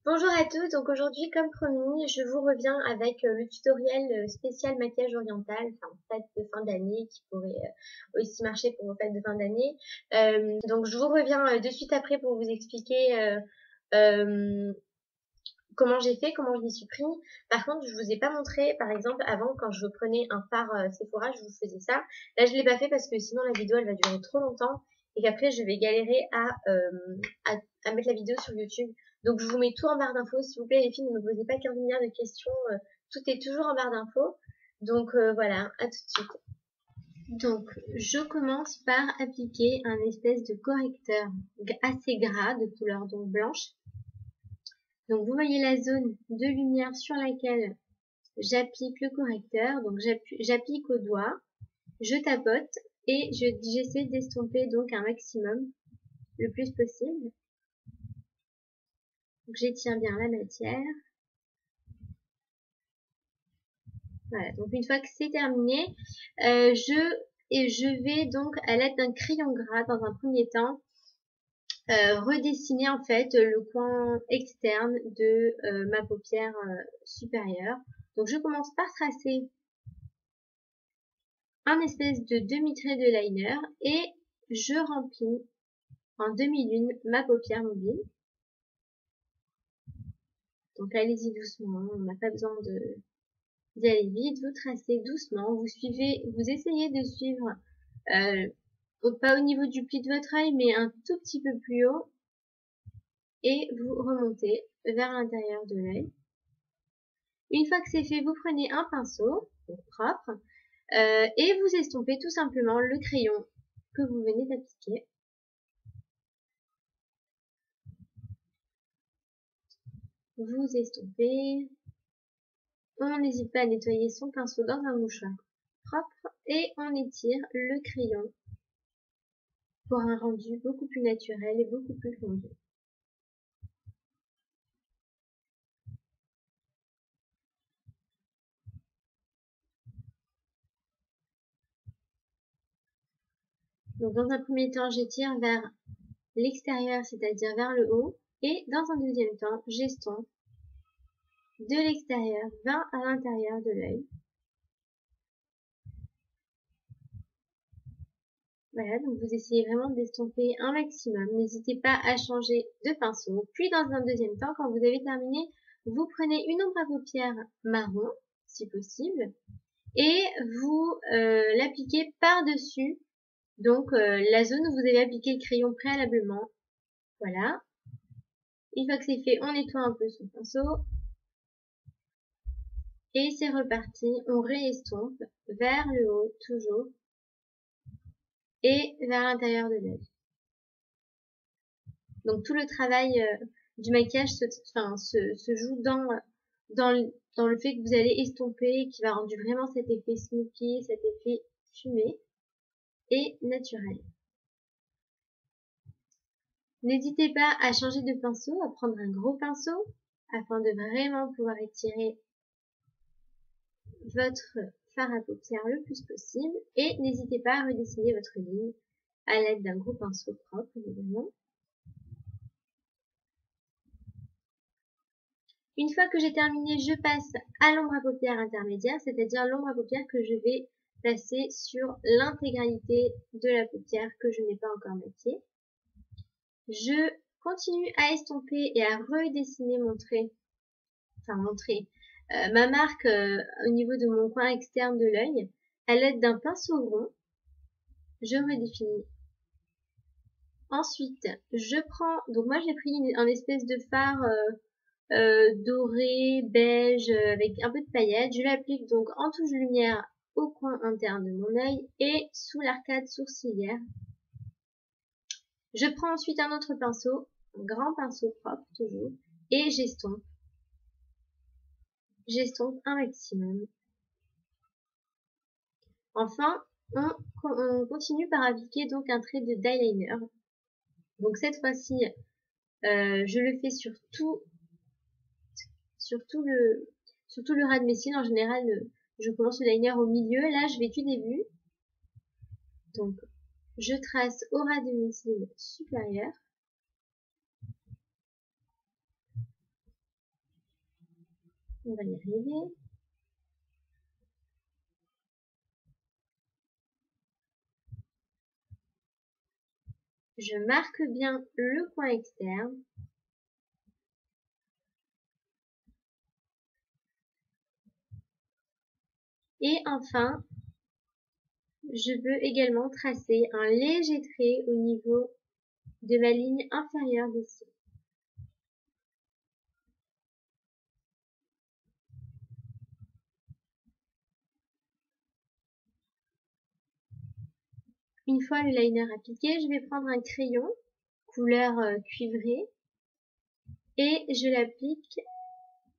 Bonjour à tous, donc aujourd'hui comme promis, je vous reviens avec le tutoriel spécial maquillage oriental, enfin fête de fin d'année qui pourrait aussi marcher pour vos fêtes de fin d'année. Donc je vous reviens de suite après pour vous expliquer euh, comment j'ai fait, comment je m'y suis pris. Par contre, je vous ai pas montré, par exemple, avant quand je prenais un fard Sephora, je vous faisais ça. Là, je l'ai pas fait parce que sinon la vidéo elle va durer trop longtemps et qu'après je vais galérer à mettre la vidéo sur YouTube. Donc je vous mets tout en barre d'infos, s'il vous plaît les filles, ne me posez pas 15 milliards de questions, tout est toujours en barre d'infos. Donc voilà, à tout de suite. Donc je commence par appliquer un espèce de correcteur assez gras de couleur donc blanche. Donc vous voyez la zone de lumière sur laquelle j'applique le correcteur. Donc j'applique au doigt, je tapote et j'essaie d'estomper donc un maximum le plus possible. Donc j'étire bien la matière. Voilà, donc une fois que c'est terminé, je vais donc à l'aide d'un crayon gras dans un premier temps redessiner en fait le coin externe de ma paupière supérieure. Donc je commence par tracer un espèce de demi-trait de liner et je remplis en demi-lune ma paupière mobile. Donc allez-y doucement, on n'a pas besoin d'y aller vite, vous tracez doucement, vous essayez de suivre pas au niveau du pli de votre œil mais un tout petit peu plus haut et vous remontez vers l'intérieur de l'œil. Une fois que c'est fait, vous prenez un pinceau propre et vous estompez tout simplement le crayon que vous venez d'appliquer. Vous estompez. On n'hésite pas à nettoyer son pinceau dans un mouchoir propre et on étire le crayon pour un rendu beaucoup plus naturel et beaucoup plus fondu. Donc dans un premier temps, j'étire vers l'extérieur, c'est-à-dire vers le haut, et dans un deuxième temps, j'estompe de l'extérieur vers à l'intérieur de l'œil. Voilà, donc vous essayez vraiment d'estomper un maximum. N'hésitez pas à changer de pinceau. Puis dans un deuxième temps, quand vous avez terminé, vous prenez une ombre à paupières marron, si possible, et vous l'appliquez par-dessus. Donc la zone où vous avez appliqué le crayon préalablement. Voilà. Une fois que c'est fait, on nettoie un peu son pinceau. Et c'est reparti. On réestompe vers le haut, toujours. Et vers l'intérieur de l'œil. Donc tout le travail du maquillage se joue dans le fait que vous allez estomper, qui va rendre vraiment cet effet smoky, cet effet fumé et naturel. N'hésitez pas à changer de pinceau, à prendre un gros pinceau afin de vraiment pouvoir étirer votre fard à paupières le plus possible et n'hésitez pas à redessiner votre ligne à l'aide d'un gros pinceau propre évidemment. Une fois que j'ai terminé, je passe à l'ombre à paupières intermédiaire, c'est-à-dire l'ombre à paupières que je vais placer sur l'intégralité de la paupière que je n'ai pas encore maquillée. Je continue à estomper et à redessiner mon trait, ma marque au niveau de mon coin externe de l'œil à l'aide d'un pinceau rond. Je redéfinis. Ensuite, je prends, donc moi j'ai pris un espèce de fard doré, beige, avec un peu de paillettes. Je l'applique donc en touche lumière au coin interne de mon œil et sous l'arcade sourcilière. Je prends ensuite un autre pinceau, un grand pinceau propre toujours, et j'estompe. J'estompe un maximum. Enfin, on continue par appliquer donc un trait de d'eyeliner. Donc cette fois-ci, je le fais sur tout le ras de mes cils. En général, je commence le liner au milieu. Là, je vais du début. Donc, je trace au ras de mes cils supérieurs. On va y arriver. Je marque bien le coin externe. Et enfin, je veux également tracer un léger trait au niveau de ma ligne inférieure des cils. Une fois le liner appliqué, je vais prendre un crayon couleur cuivrée et je l'applique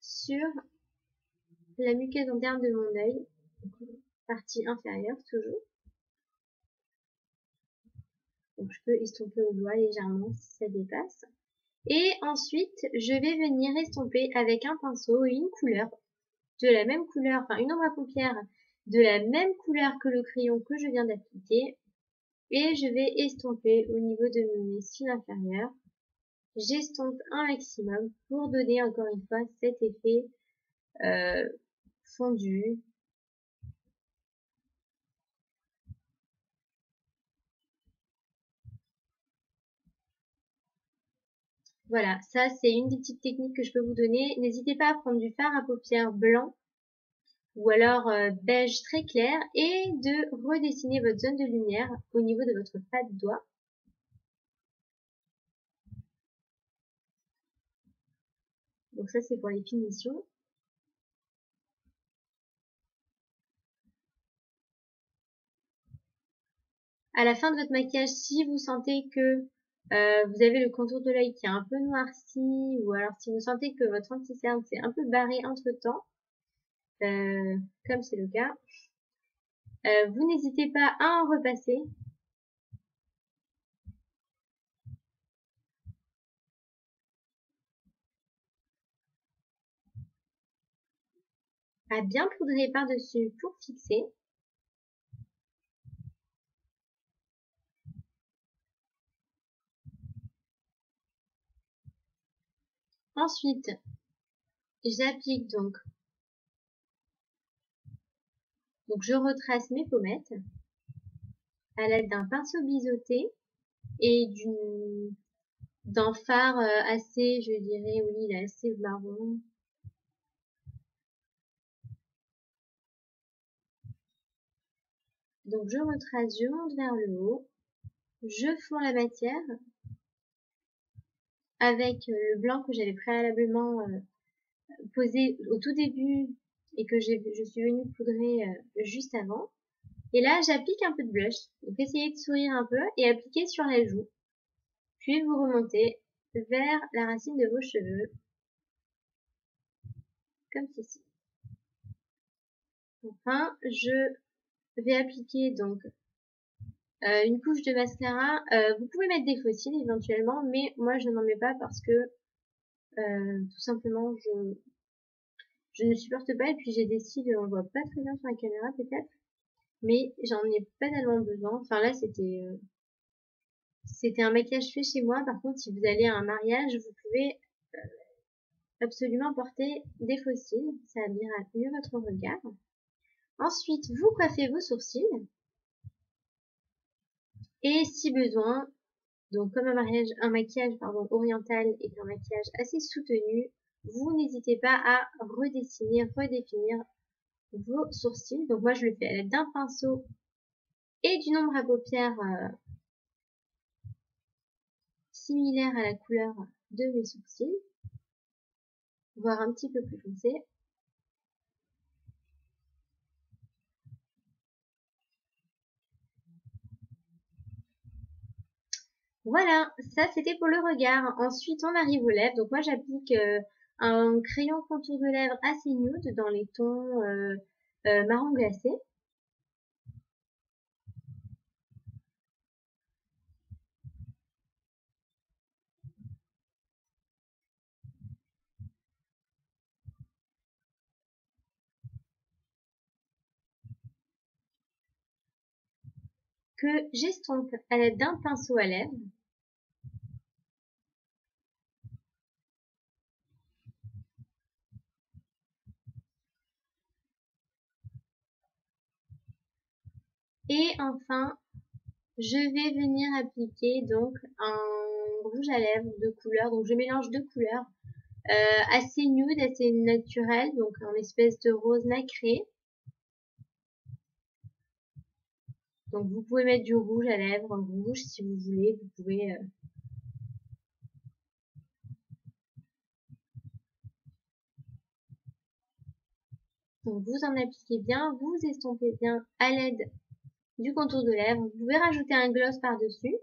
sur la muqueuse interne de mon œil, partie inférieure toujours. Donc je peux estomper au doigt légèrement si ça dépasse. Et ensuite, je vais venir estomper avec un pinceau une couleur de la même couleur, enfin une ombre à paupières de la même couleur que le crayon que je viens d'appliquer. Et je vais estomper au niveau de mes cils inférieurs. J'estompe un maximum pour donner encore une fois cet effet fondu. Voilà, ça c'est une des petites techniques que je peux vous donner. N'hésitez pas à prendre du fard à paupières blanc ou alors beige très clair et de redessiner votre zone de lumière au niveau de votre pas de doigt. Donc ça c'est pour les finitions. À la fin de votre maquillage, si vous sentez que vous avez le contour de l'œil qui est un peu noirci, ou alors si vous sentez que votre anti-cerne s'est un peu barré entre temps, comme c'est le cas, vous n'hésitez pas à en repasser. À bien poudrer par-dessus pour fixer. Ensuite, j'applique donc je retrace mes pommettes à l'aide d'un pinceau biseauté et d'un fard assez, je dirais, oui, il est assez marron. Donc je retrace, je monte vers le haut, je fonds la matière avec le blanc que j'avais préalablement posé au tout début et que je suis venue poudrer juste avant. Et là, j'applique un peu de blush. Donc essayez de sourire un peu et appliquez sur la joue. Puis vous remontez vers la racine de vos cheveux, comme ceci. Enfin, je vais appliquer donc une couche de mascara. Vous pouvez mettre des faux cils éventuellement, mais moi je n'en mets pas parce que tout simplement je ne supporte pas et puis j'ai des cils, on voit pas très bien sur la caméra peut-être, mais j'en ai pas tellement besoin. Enfin là c'était un maquillage fait chez moi. Par contre, si vous allez à un mariage, vous pouvez absolument porter des faux cils, ça habillera mieux votre regard. Ensuite, vous coiffez vos sourcils et si besoin, donc comme un maquillage oriental est un maquillage assez soutenu, vous n'hésitez pas à redessiner, redéfinir vos sourcils. Donc moi je le fais à l'aide d'un pinceau et d'une ombre à paupières similaire à la couleur de mes sourcils, voire un petit peu plus foncé. Voilà, ça c'était pour le regard. Ensuite on arrive aux lèvres. Donc moi j'applique un crayon contour de lèvres assez nude dans les tons marron glacé. Que j'estompe à l'aide d'un pinceau à lèvres. Et enfin, je vais venir appliquer donc un rouge à lèvres de couleur. Donc je mélange deux couleurs assez nude, assez naturel, donc un espèce de rose nacré. Donc vous pouvez mettre du rouge à lèvres, un rouge si vous voulez, vous pouvez donc vous en appliquez bien, vous estompez bien à l'aide du contour de lèvres. Vous pouvez rajouter un gloss par-dessus.